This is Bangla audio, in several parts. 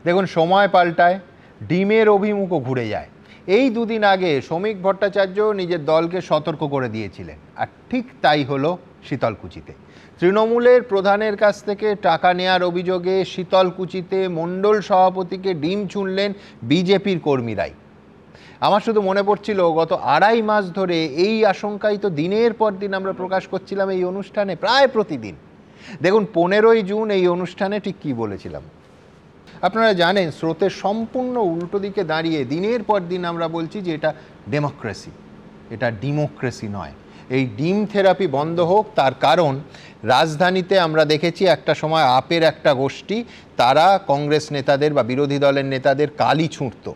দেখুন, সময় পাল্টায়, ডিমের অভিমুখও ঘুরে যায়। এই দুদিন আগে শ্রমিক ভট্টাচার্য নিজের দলকে সতর্ক করে দিয়েছিলেন, আর ঠিক তাই হলো শীতলকুচিতে। তৃণমূলের প্রধানের কাছ থেকে টাকা নেয়ার অভিযোগে শীতলকুচিতে মণ্ডল সভাপতিকে ডিম ছুঁড়লেন বিজেপির কর্মীরাই। আমার শুধু মনে পড়ছিল, গত 2.5 মাস ধরে এই আশঙ্কাই তো দিনের পর দিন আমরা প্রকাশ করছিলাম এই অনুষ্ঠানে, প্রায় প্রতিদিন। দেখুন, 15ই জুন এই অনুষ্ঠানে ঠিক কী বলেছিলাম। আপনারা জানেন, স্রোতের সম্পূর্ণ উল্টো দিকে দাঁড়িয়ে দিনের পর দিন আমরা বলছি যে এটা ডেমোক্রেসি, এটা ডিমোক্রেসি নয়। এই ডিম থেরাপি বন্ধ হোক। তার কারণ, রাজধানীতে আমরা দেখেছি একটা সময় আপের একটা গোষ্ঠী, তারা কংগ্রেস নেতাদের বা বিরোধী দলের নেতাদের কালি ছুঁড়ত।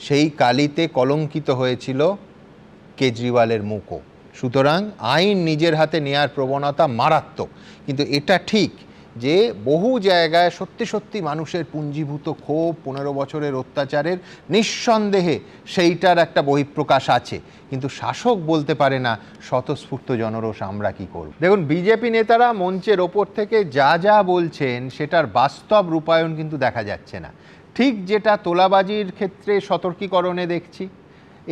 সেই কালিতে কলঙ্কিত হয়েছিল কেজরিওয়ালের মুখও। সুতরাং আইন নিজের হাতে নেয়ার প্রবণতা মারাত্মক। কিন্তু এটা ঠিক যে বহু জায়গায় সত্যি সত্যি মানুষের পুঞ্জীভূত ক্ষোভ, 15 বছরের অত্যাচারের নিঃসন্দেহে সেইটার একটা বহিঃপ্রকাশ আছে। কিন্তু শাসক বলতে পারে না স্বতঃস্ফূর্ত জনরোষ আমরা কি করব। দেখুন, বিজেপি নেতারা মঞ্চের ওপর থেকে যা যা বলছেন সেটার বাস্তব রূপায়ণ কিন্তু দেখা যাচ্ছে না। ঠিক যেটা তোলাবাজির ক্ষেত্রে সতর্কীকরণে দেখছি,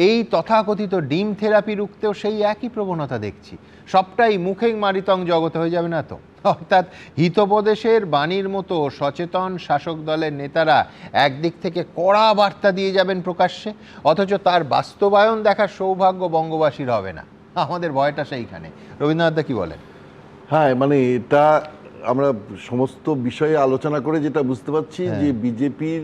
এই তথাকথিত ডিম থেরাপি রুখতেও সেই একই প্রবণতা দেখছি। সবটাই মুখেং মারিতং জগতে হয়ে যাবে না তো? অর্থাৎ হিতোপদেশের বাণীর মতো সচেতন শাসক দলের নেতারা একদিক থেকে কড়া বার্তা দিয়ে যাবেন প্রকাশ্যে, অথচ তার বাস্তবায়ন দেখার সৌভাগ্য বঙ্গবাসীর হবে না। আমাদের ভয়টা সেইখানে। রবীন্দ্রনাথ কি বলেন? হ্যাঁ, মানে এটা আমরা সমস্ত বিষয়ে আলোচনা করে যেটা বুঝতে পারছি যে বিজেপির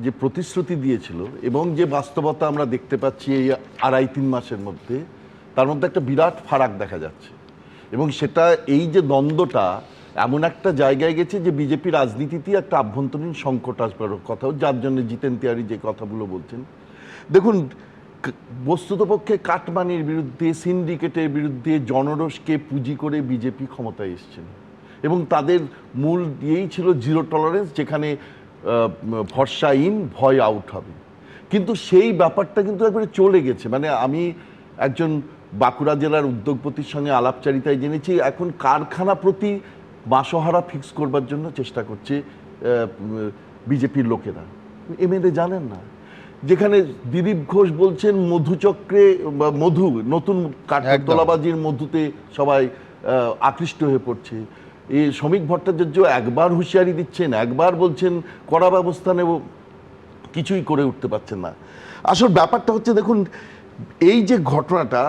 যে প্রতিশ্রুতি দিয়েছিল এবং যে বাস্তবতা আমরা দেখতে পাচ্ছি এই 2.5-3 মাসের মধ্যে, তার মধ্যে একটা বিরাট ফারাক দেখা যাচ্ছে। এবং সেটা, এই যে দ্বন্দ্বটা এমন একটা জায়গায় গেছে যে বিজেপি রাজনীতিতে একটা আভ্যন্তরীণ সংকট আসবার কথাও, যার জন্য জিতেন তিয়ারি যে কথাগুলো বলছেন। দেখুন, বস্তুতপক্ষে কাটমানির বিরুদ্ধে, সিন্ডিকেটের বিরুদ্ধে জনরোষকে পুঁজি করে বিজেপি ক্ষমতায় এসছেন এবং তাদের মূল দিয়েই ছিল জিরো টলারেন্স, যেখানে ভরসা ইন, ভয় আউট হবে। কিন্তু সেই ব্যাপারটা কিন্তু একবারে চলে গেছে। মানে আমি একজন বাঁকুড়া জেলার উদ্যোগপতির সঙ্গে আলাপচারিতায় জেনেছি, এখন কারখানা প্রতি মাসহারা ফিক্স করবার জন্য চেষ্টা করছে বিজেপির লোকেরা। এমএলএ জানেন না, যেখানে দিলীপ ঘোষ বলছেন মধুচক্রে বা মধু, নতুন তোলাবাজির মধুতে সবাই আকৃষ্ট হয়ে পড়ছে। এই শ্রমিক ভট্টাচার্য একবার হুঁশিয়ারি দিচ্ছেন, একবার বলছেন কড়া ব্যবস্থা নেব, কিছুই করে উঠতে পারছেন না। আসল ব্যাপারটা হচ্ছে, দেখুন, এই যে ঘটনাটা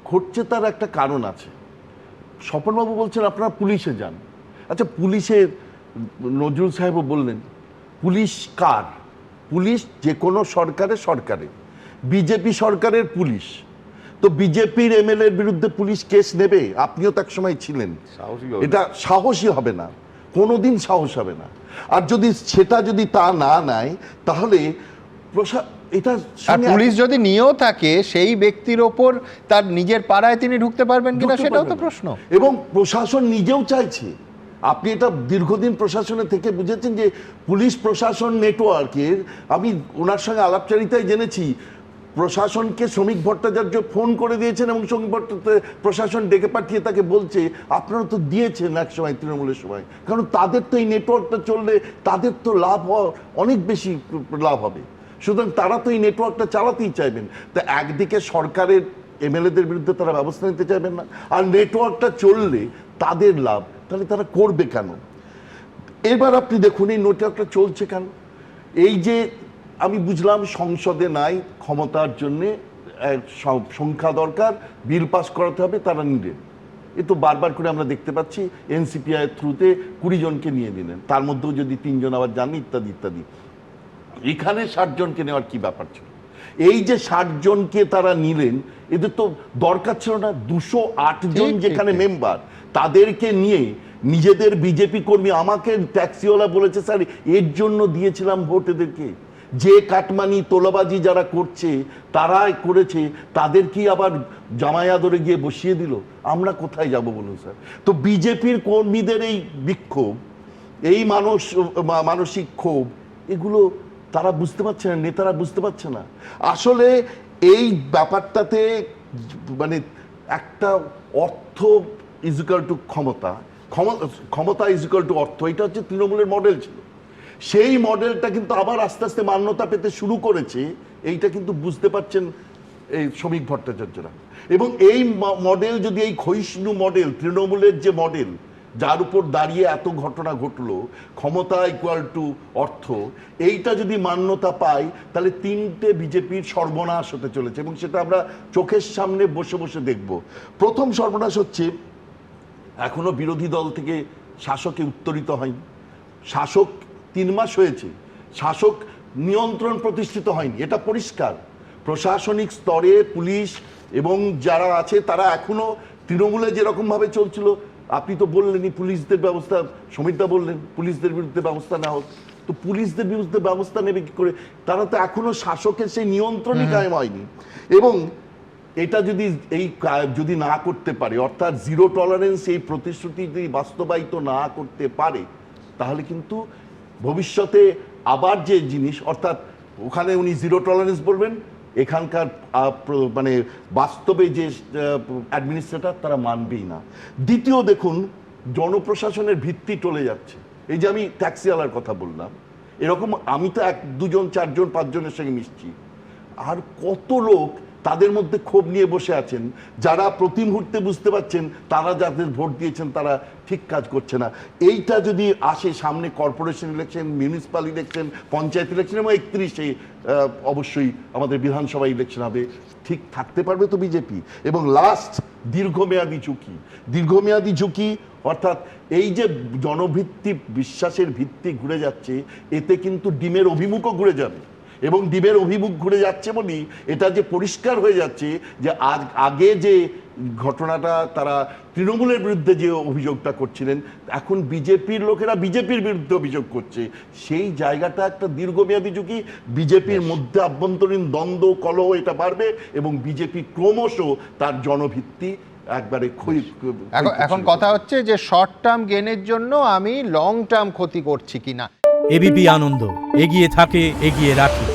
ঘটছে তার একটা কারণ আছে। স্বপনবাবু বলছেন আপনারা পুলিশে যান। আচ্ছা, পুলিশের নজরুল সাহেবও বললেন, পুলিশ কার? পুলিশ যে কোনো সরকারে বিজেপি সরকারের পুলিশ। তো বিজেপির এমএলএর বিরুদ্ধে পুলিশ কেস নেবে? আপনিও তো এক সময় ছিলেন। এটা সাহসী হবে না, কোনোদিন সাহস হবে না। আর সেটা যদি তা না নেয়, তাহলে পুলিশ যদি নিয়েও থাকে, সেই ব্যক্তির ওপর তার নিজের পাড়ায় তিনি ঢুকতে পারবেন কিনা সেটাও তো প্রশ্ন। এবং প্রশাসন নিজেও চাইছে। আপনি এটা দীর্ঘদিন প্রশাসনে থেকে বুঝেছেন যে পুলিশ প্রশাসন নেটওয়ার্কের, আমি ওনার সঙ্গে আলাপচারিতায় জেনেছি, প্রশাসনকে শ্রমিক ভট্টাচার্য ফোন করে দিয়েছেন এবং শ্রমিক ভট্টাচার্য প্রশাসন ডেকে পাঠিয়ে তাকে বলছে আপনারা তো দিয়েছেন এক সময় তৃণমূলের সময়, কারণ তাদের তো এই নেটওয়ার্কটা চললে তাদের তো লাভ অনেক বেশি লাভ হবে। সুতরাং তারা তো এই নেটওয়ার্কটা চালাতেই চাইবেন। তা একদিকে সরকারের এমএলএদের বিরুদ্ধে তারা ব্যবস্থা নিতে চাইবেন না, আর নেটওয়ার্কটা চললে তাদের লাভ, তাহলে তারা করবে কেন? এবার আপনি দেখুন এই নেটওয়ার্কটা চলছে কেন। এই যে আমি বুঝলাম সংসদে নাই, ক্ষমতার জন্যে সংখ্যা দরকার, বিল পাস করাতে হবে, তারা নিলেন। এ তো বারবার করে আমরা দেখতে পাচ্ছি, এনসিপিআই থ্রুতে 20 জনকে নিয়ে নিলেন, তার মধ্যেও যদি 3 জন আবার যান, ইত্যাদি ইত্যাদি। এখানে 60 জনকে নেওয়ার কি ব্যাপার ছিল? এই যে 60 জনকে তারা নিলেন, এদের তো দরকার ছিল না। 208 জন যেখানে মেম্বার, তাদেরকে নিয়ে নিজেদের বিজেপি কর্মী, আমাকে ট্যাক্সিওয়ালা বলেছে স্যার এর জন্য দিয়েছিলাম ভোট এদেরকে। যে কাটমানি তোলাবাজি যারা করছে, তারা করেছে, তাদেরকে আবার জামাই আদরে গিয়ে বসিয়ে দিল। আমরা কোথায় যাব বলুন স্যার? তো বিজেপির কর্মীদের এই বিক্ষোভ, এই মানসিক ক্ষোভ, এগুলো তারা বুঝতে পারছে না, নেতারা বুঝতে পারছে না। আসলে এই ব্যাপারটাতে মানে একটা অর্থ ইজ ইকুয়াল টু ক্ষমতা, ক্ষমতা ইজ ইকুয়াল টু অর্থ, এটা হচ্ছে তৃণমূলের মডেল ছিল। সেই মডেলটা কিন্তু আবার আস্তে আস্তে মান্যতা পেতে শুরু করেছে। এইটা কিন্তু বুঝতে পারছেন এই শ্রমিক ভট্টাচার্যরা। এবং এই মডেল যদি এই ক্ষয়িষ্ণু মডেল, তৃণমূলের যে মডেল যার উপর দাঁড়িয়ে এত ঘটনা ঘটলো, ক্ষমতা ইকুয়াল টু অর্থ, এইটা যদি মান্যতা পায় তাহলে তিনটে বিজেপির সর্বনাশ হতে চলেছে এবং সেটা আমরা চোখের সামনে বসে বসে দেখব। প্রথম সর্বনাশ হচ্ছে, এখনো বিরোধী দল থেকে শাসকে উত্তরিত হয়নি। শাসক 3 মাস হয়েছে, শাসক নিয়ন্ত্রণ প্রতিষ্ঠিত হয়নি, এটা পরিষ্কার। প্রশাসনিক স্তরে পুলিশ এবং যারা আছে তারা এখনো তৃণমূলে যেরকম ভাবে চলছিল, আপনি তো বললেনই পুলিশদের ব্যবস্থা, সমীরদা বললেন পুলিশদের বিরুদ্ধে ব্যবস্থা নেওয়া হোক, তো পুলিশদের বিরুদ্ধে ব্যবস্থা নেবে কি করে? তারা তো এখনো শাসকের সেই নিয়ন্ত্রণই কায়েম হয়নি। এবং এটা যদি না করতে পারে, অর্থাৎ জিরো টলারেন্স এই প্রতিশ্রুতি যদি বাস্তবায়িত না করতে পারে, তাহলে কিন্তু ভবিষ্যতে আবার যে জিনিস, অর্থাৎ ওখানে উনি জিরো টলারেন্স বলবেন, এখানকার মানে বাস্তবে যে অ্যাডমিনিস্ট্রেটর তারা মানবেই না। দ্বিতীয়, দেখুন জনপ্রশাসনের ভিত্তি টলে যাচ্ছে। এই যে আমি ট্যাক্সিওয়ালার কথা বললাম, এরকম আমি তো 1, 2 জন 4 জন 5 জনের সঙ্গে মিশছি, আর কত লোক তাদের মধ্যে ক্ষোভ নিয়ে বসে আছেন, যারা প্রতি মুহূর্তে বুঝতে পারছেন তারা যাদের ভোট দিয়েছেন তারা ঠিক কাজ করছে না। এইটা যদি আসে সামনে, corporation election, municipal election, panchayat election এবং 31-এ অবশ্যই আমাদের বিধানসভা ইলেকশন হবে, ঠিক থাকতে পারবে তো বিজেপি? এবং লাস্ট, দীর্ঘমেয়াদী ঝুঁকি, অর্থাৎ এই যে জনভিত্তি, বিশ্বাসের ভিত্তি ঘুরে যাচ্ছে, এতে কিন্তু ডিমের অভিমুখও ঘুরে যাবে। এবং ডিমের অভিমুখ ঘুরে যাচ্ছে বলি এটা যে পরিষ্কার হয়ে যাচ্ছে যে আগে যে ঘটনাটা তারা তৃণমূলের বিরুদ্ধে যে অভিযোগটা করছিলেন, এখন বিজেপির লোকেরা বিজেপির বিরুদ্ধে অভিযোগ করছে। সেই জায়গাটা একটা দীর্ঘমেয়াদী ঝুঁকি। বিজেপির মধ্যে আভ্যন্তরীণ দ্বন্দ্ব, কলহ এটা বাড়বে এবং বিজেপি ক্রমশ তার জনভিত্তি একবারে এখন কথা হচ্ছে যে শর্ট টার্ম গেনের জন্য আমি লং টার্ম ক্ষতি করছি কিনা। এবিপি আনন্দ, এগিয়ে থাকে, এগিয়ে রাখে।